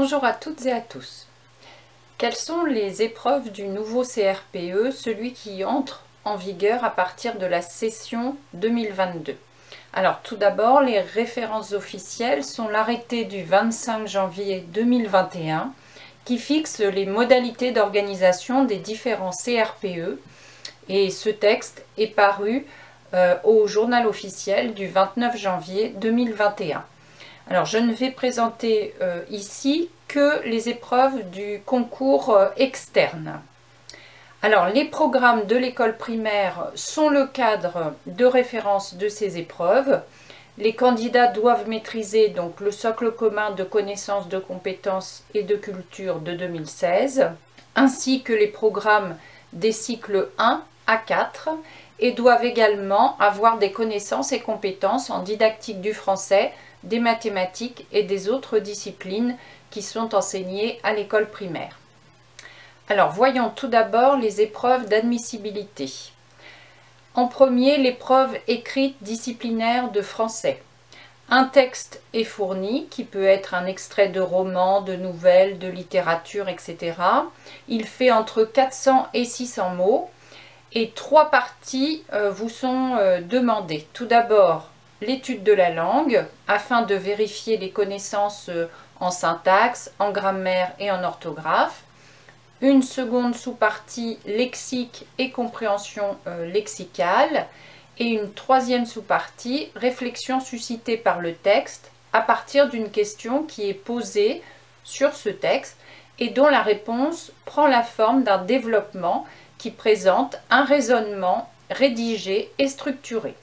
Bonjour à toutes et à tous. Quelles sont les épreuves du nouveau CRPE, celui qui entre en vigueur à partir de la session 2022? Alors tout d'abord, les références officielles sont l'arrêté du 25 janvier 2021 qui fixe les modalités d'organisation des différents CRPE et ce texte est paru au journal officiel du 29 janvier 2021. Alors je ne vais présenter ici que les épreuves du concours externe. Alors les programmes de l'école primaire sont le cadre de référence de ces épreuves. Les candidats doivent maîtriser donc le socle commun de connaissances, de compétences et de culture de 2016, ainsi que les programmes des cycles 1 à 4 et doivent également avoir des connaissances et compétences en didactique du français, des mathématiques et des autres disciplines qui sont enseignées à l'école primaire. Alors voyons tout d'abord les épreuves d'admissibilité. En premier, l'épreuve écrite disciplinaire de français. Un texte est fourni, qui peut être un extrait de roman, de nouvelles, de littérature, etc. Il fait entre 400 et 600 mots et 3 parties vous sont demandées. Tout d'abord, l'étude de la langue, afin de vérifier les connaissances en syntaxe, en grammaire et en orthographe. Une seconde sous-partie, lexique et compréhension lexicale. Et une troisième sous-partie, réflexion suscitée par le texte à partir d'une question qui est posée sur ce texte et dont la réponse prend la forme d'un développement qui présente un raisonnement rédigé et structuré.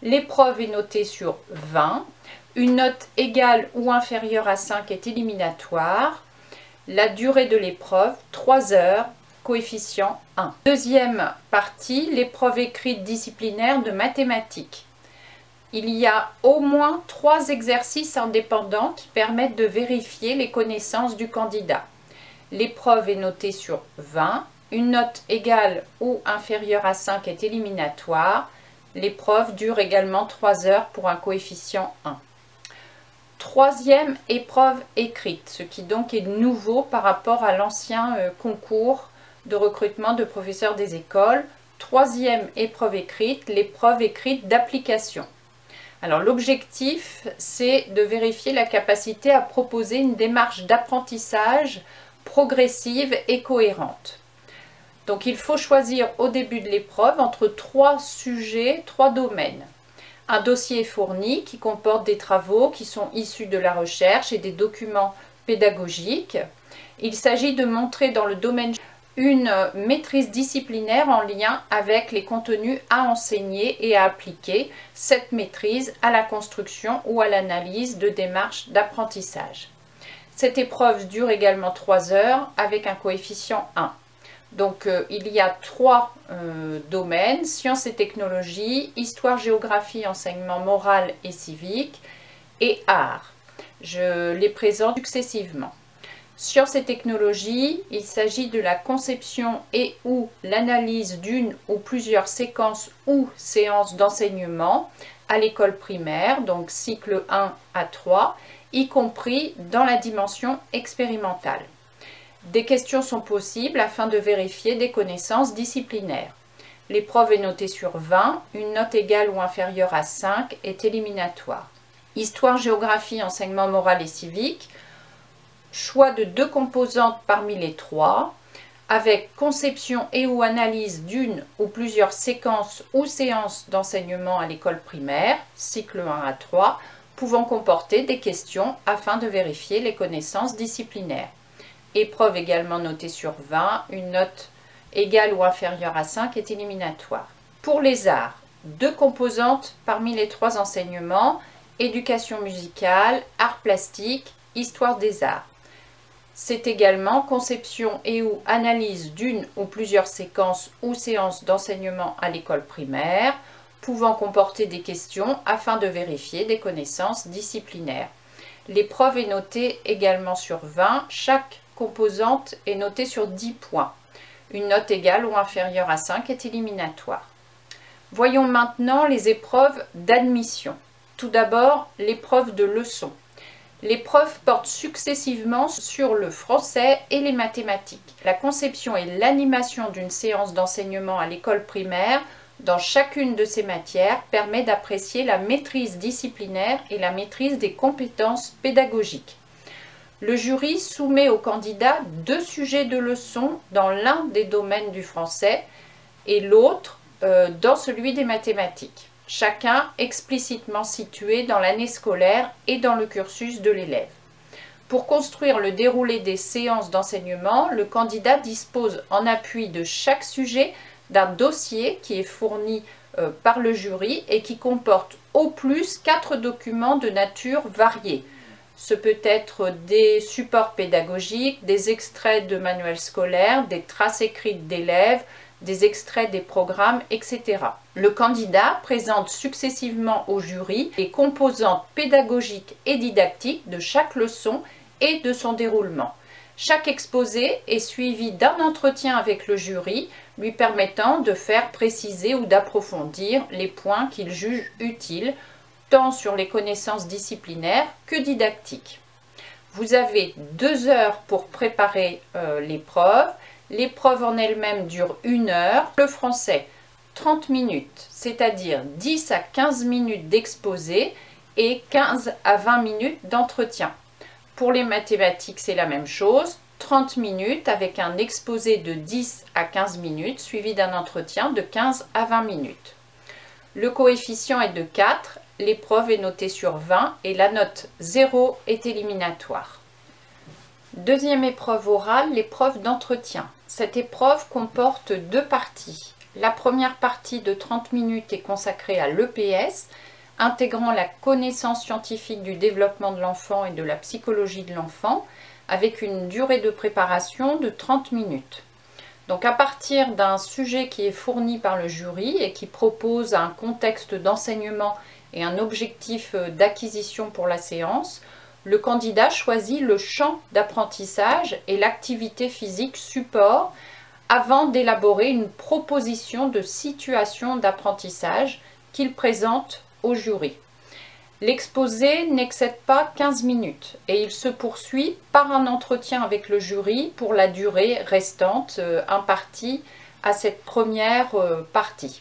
L'épreuve est notée sur 20. Une note égale ou inférieure à 5 est éliminatoire. La durée de l'épreuve, 3 heures, coefficient 1. Deuxième partie, l'épreuve écrite disciplinaire de mathématiques. Il y a au moins 3 exercices indépendants qui permettent de vérifier les connaissances du candidat. L'épreuve est notée sur 20. Une note égale ou inférieure à 5 est éliminatoire. L'épreuve dure également 3 heures pour un coefficient 1. Troisième épreuve écrite, ce qui donc est nouveau par rapport à l'ancien concours de recrutement de professeurs des écoles. Troisième épreuve écrite, l'épreuve écrite d'application. Alors l'objectif, c'est de vérifier la capacité à proposer une démarche d'apprentissage progressive et cohérente. Donc il faut choisir au début de l'épreuve entre 3 sujets, 3 domaines. Un dossier est fourni qui comporte des travaux qui sont issus de la recherche et des documents pédagogiques. Il s'agit de montrer dans le domaine une maîtrise disciplinaire en lien avec les contenus à enseigner et à appliquer cette maîtrise à la construction ou à l'analyse de démarches d'apprentissage. Cette épreuve dure également 3 heures avec un coefficient 1. Donc il y a 3 domaines, sciences et technologies, histoire, géographie, enseignement moral et civique et art. Je les présente successivement. Sciences et technologies, il s'agit de la conception et ou l'analyse d'une ou plusieurs séquences ou séances d'enseignement à l'école primaire, donc cycle 1 à 3, y compris dans la dimension expérimentale. Des questions sont possibles afin de vérifier des connaissances disciplinaires. L'épreuve est notée sur 20, une note égale ou inférieure à 5 est éliminatoire. Histoire, géographie, enseignement moral et civique, choix de 2 composantes parmi les 3, avec conception et ou analyse d'une ou plusieurs séquences ou séances d'enseignement à l'école primaire, cycle 1 à 3, pouvant comporter des questions afin de vérifier les connaissances disciplinaires. Épreuve également notée sur 20, une note égale ou inférieure à 5 est éliminatoire. Pour les arts, 2 composantes parmi les 3 enseignements, éducation musicale, arts plastiques, histoire des arts. C'est également conception et ou analyse d'une ou plusieurs séquences ou séances d'enseignement à l'école primaire, pouvant comporter des questions afin de vérifier des connaissances disciplinaires. L'épreuve est notée également sur 20, chaque composante est notée sur 10 points. Une note égale ou inférieure à 5 est éliminatoire. Voyons maintenant les épreuves d'admission. Tout d'abord, l'épreuve de leçon. L'épreuve porte successivement sur le français et les mathématiques. La conception et l'animation d'une séance d'enseignement à l'école primaire dans chacune de ces matières permet d'apprécier la maîtrise disciplinaire et la maîtrise des compétences pédagogiques. Le jury soumet au candidat 2 sujets de leçon dans l'un des domaines du français et l'autre dans celui des mathématiques, chacun explicitement situé dans l'année scolaire et dans le cursus de l'élève. Pour construire le déroulé des séances d'enseignement, le candidat dispose en appui de chaque sujet d'un dossier qui est fourni par le jury et qui comporte au plus 4 documents de nature variée. Ce peut être des supports pédagogiques, des extraits de manuels scolaires, des traces écrites d'élèves, des extraits des programmes, etc. Le candidat présente successivement au jury les composantes pédagogiques et didactiques de chaque leçon et de son déroulement. Chaque exposé est suivi d'un entretien avec le jury, lui permettant de faire préciser ou d'approfondir les points qu'il juge utiles, tant sur les connaissances disciplinaires que didactiques. Vous avez 2 heures pour préparer l'épreuve. L'épreuve en elle-même dure 1 heure. Le français, 30 minutes, c'est-à-dire 10 à 15 minutes d'exposé et 15 à 20 minutes d'entretien. Pour les mathématiques, c'est la même chose, 30 minutes avec un exposé de 10 à 15 minutes suivi d'un entretien de 15 à 20 minutes. Le coefficient est de 4, l'épreuve est notée sur 20 et la note 0 est éliminatoire. Deuxième épreuve orale, l'épreuve d'entretien. Cette épreuve comporte 2 parties. La première partie de 30 minutes est consacrée à l'EPS, intégrant la connaissance scientifique du développement de l'enfant et de la psychologie de l'enfant, avec une durée de préparation de 30 minutes. Donc à partir d'un sujet qui est fourni par le jury et qui propose un contexte d'enseignement et un objectif d'acquisition pour la séance, le candidat choisit le champ d'apprentissage et l'activité physique support avant d'élaborer une proposition de situation d'apprentissage qu'il présente au jury. L'exposé n'excède pas 15 minutes et il se poursuit par un entretien avec le jury pour la durée restante impartie à cette première partie.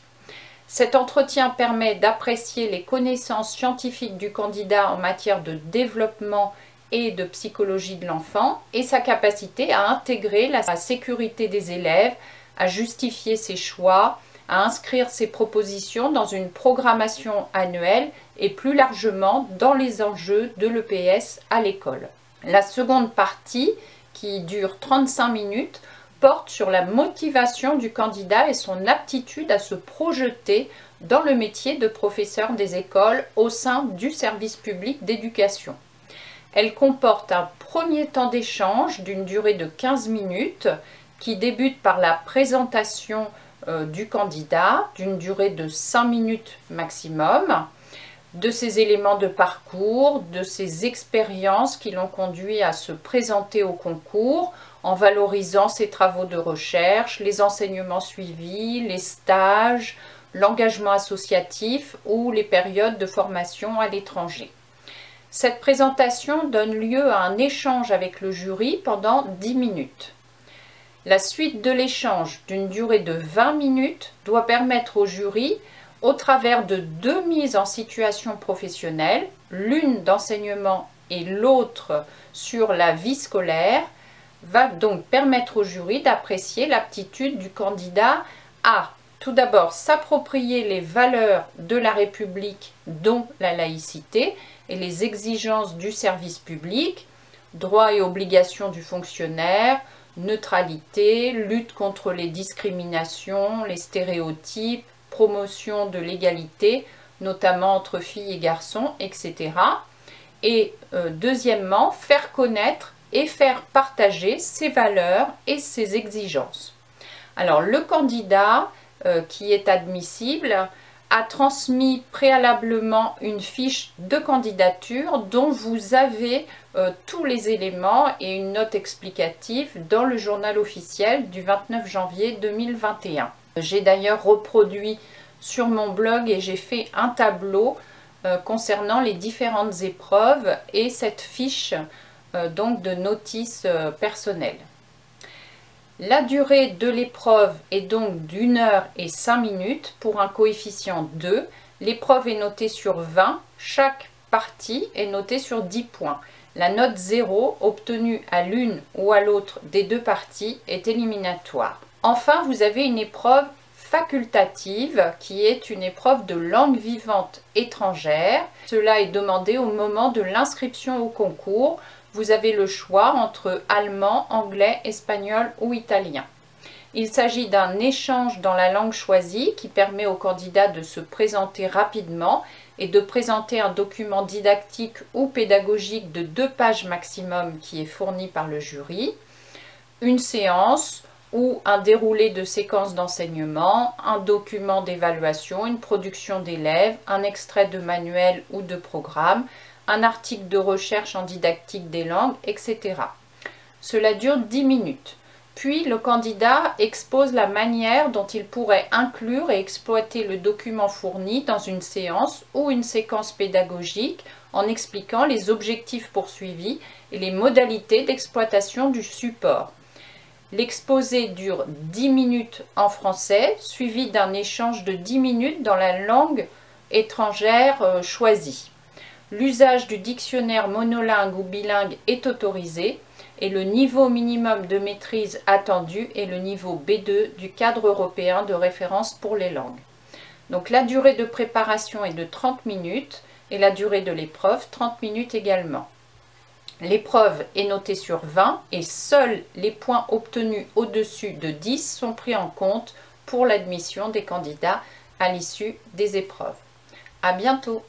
Cet entretien permet d'apprécier les connaissances scientifiques du candidat en matière de développement et de psychologie de l'enfant et sa capacité à intégrer la sécurité des élèves, à justifier ses choix, à inscrire ses propositions dans une programmation annuelle et plus largement dans les enjeux de l'EPS à l'école. La seconde partie, qui dure 35 minutes, porte sur la motivation du candidat et son aptitude à se projeter dans le métier de professeur des écoles au sein du service public d'éducation. Elle comporte un premier temps d'échange d'une durée de 15 minutes qui débute par la présentation du candidat d'une durée de 5 minutes maximum, de ses éléments de parcours, de ses expériences qui l'ont conduit à se présenter au concours en valorisant ses travaux de recherche, les enseignements suivis, les stages, l'engagement associatif ou les périodes de formation à l'étranger. Cette présentation donne lieu à un échange avec le jury pendant 10 minutes. La suite de l'échange, d'une durée de 20 minutes, doit permettre au jury, au travers de 2 mises en situation professionnelle, l'une d'enseignement et l'autre sur la vie scolaire, va donc permettre au jury d'apprécier l'aptitude du candidat à, tout d'abord, s'approprier les valeurs de la République, dont la laïcité et les exigences du service public, droits et obligations du fonctionnaire, neutralité, lutte contre les discriminations, les stéréotypes, promotion de l'égalité, notamment entre filles et garçons, etc. Et deuxièmement, faire connaître et faire partager ses valeurs et ses exigences. Alors, le candidat qui est admissible a transmis préalablement une fiche de candidature dont vous avez tous les éléments et une note explicative dans le journal officiel du 29 janvier 2021. J'ai d'ailleurs reproduit sur mon blog et j'ai fait un tableau concernant les différentes épreuves et cette fiche donc de notice personnelle. La durée de l'épreuve est donc d'1 heure et 5 minutes pour un coefficient 2. L'épreuve est notée sur 20. Chaque partie est notée sur 10 points. La note 0 obtenue à l'une ou à l'autre des deux parties est éliminatoire. Enfin, vous avez une épreuve facultative qui est une épreuve de langue vivante étrangère. Cela est demandé au moment de l'inscription au concours. Vous avez le choix entre allemand, anglais, espagnol ou italien. Il s'agit d'un échange dans la langue choisie qui permet au candidat de se présenter rapidement et de présenter un document didactique ou pédagogique de 2 pages maximum qui est fourni par le jury, une séance ou un déroulé de séquences d'enseignement, un document d'évaluation, une production d'élèves, un extrait de manuel ou de programme, un article de recherche en didactique des langues, etc. Cela dure 10 minutes. Puis le candidat expose la manière dont il pourrait inclure et exploiter le document fourni dans une séance ou une séquence pédagogique en expliquant les objectifs poursuivis et les modalités d'exploitation du support. L'exposé dure 10 minutes en français, suivi d'un échange de 10 minutes dans la langue étrangère choisie. L'usage du dictionnaire monolingue ou bilingue est autorisé et le niveau minimum de maîtrise attendu est le niveau B2 du cadre européen de référence pour les langues. Donc la durée de préparation est de 30 minutes et la durée de l'épreuve 30 minutes également. L'épreuve est notée sur 20 et seuls les points obtenus au-dessus de 10 sont pris en compte pour l'admission des candidats à l'issue des épreuves. À bientôt!